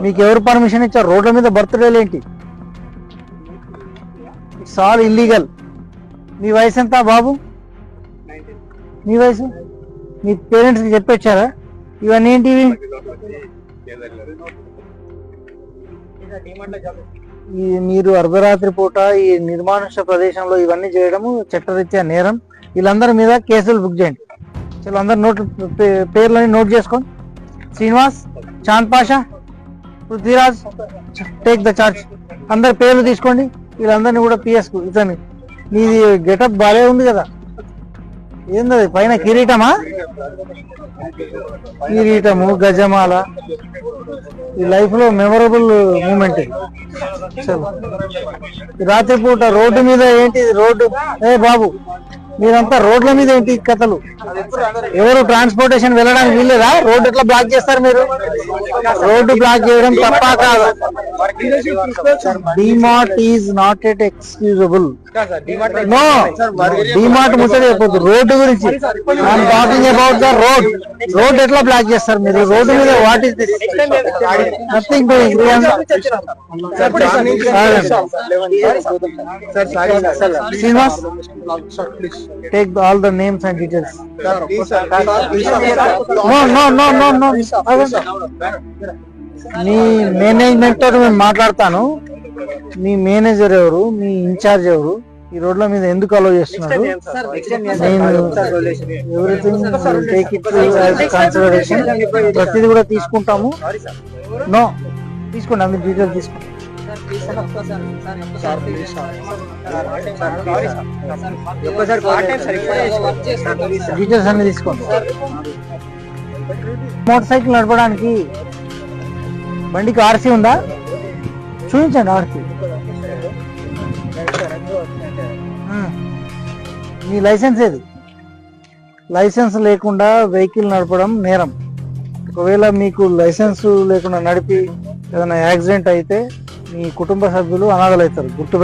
మీకు ఎవరు పర్మిషన్ ఇచ్చారు? రోడ్ల మీద బర్త్డేలు ఏంటి? It's all illegal. మీ వయసు ఎంత బాబు? మీ వయసు? మీ పేరెంట్స్కి చెప్పొచ్చారా ఇవన్నీ ఏంటివి? మీరు అర్ధరాత్రి పూట ఈ నిర్మానుష్య ప్రదేశంలో ఇవన్నీ చేయడము చట్టరీత్యా నేరం. వీళ్ళందరి మీద కేసులు బుక్ చేయండి. చలో అందరు పేర్లని నోట్ చేసుకోండి. Srinivas, Chand Pasha, Prithviraj, take the charge. అందరి పేర్లు తీసుకోండి. వీళ్ళందరినీ కూడా పిఎస్కు. ఇతని నీది గెటప్ బాగా ఉంది కదా, ఏంది పైన కిరీటమా? కిరీటము, గజమాల. ఈ లైఫ్ లో మెమొరబుల్ మూమెంట్. రాత్రిపూట రోడ్డు మీద ఏంటి? రోడ్డు బాబు మీరంతా రోడ్ల మీద ఏంటి కథలు? ఎవరు ట్రాన్స్పోర్టేషన్ వెళ్ళడానికి వీల్లేదా? రోడ్డు ఎట్లా బ్లాక్ చేస్తారు మీరు? రోడ్డు బ్లాక్ చేయడం తప్ప కాదు. DMart is not at excusable. No, DMart ముచ్చట చెప్పొద్దు, రోడ్డు గురించి. I'm talking about the road. Road ఎట్లా బ్లాక్ చేస్తారు మీరు? రోడ్డు మీద what is this? Nothing doing. Srinivas, take all the names and details. No. మీ మేనేజ్మెంట్ తో నేను మాట్లాడతాను. మీ మేనేజర్ ఎవరు? మీ ఇన్ఛార్జ్ ఎవరు? ఈ రోడ్ల మీద ఎందుకు అలో చేస్తున్నారు? Everything take it consideration. ప్రతిదీ కూడా తీసుకుంటాము. నో, తీసుకోండి, అందరి డీటెయిల్స్ తీసుకోండి. డీటెయిల్స్ అన్ని తీసుకోండి. మోటార్ సైకిల్ నడపడానికి బండికి ఆర్సీ ఉందా? చూపించండి ఆర్సీ. మీ లైసెన్స్ ఏది? లైసెన్స్ లేకుండా వెహికల్ నడపడం నేరం. ఒకవేళ మీకు లైసెన్స్ లేకుండా నడిపి ఏదైనా యాక్సిడెంట్ అయితే మీ కుటుంబ సభ్యులు అనాథలు అవుతారు. గుర్తు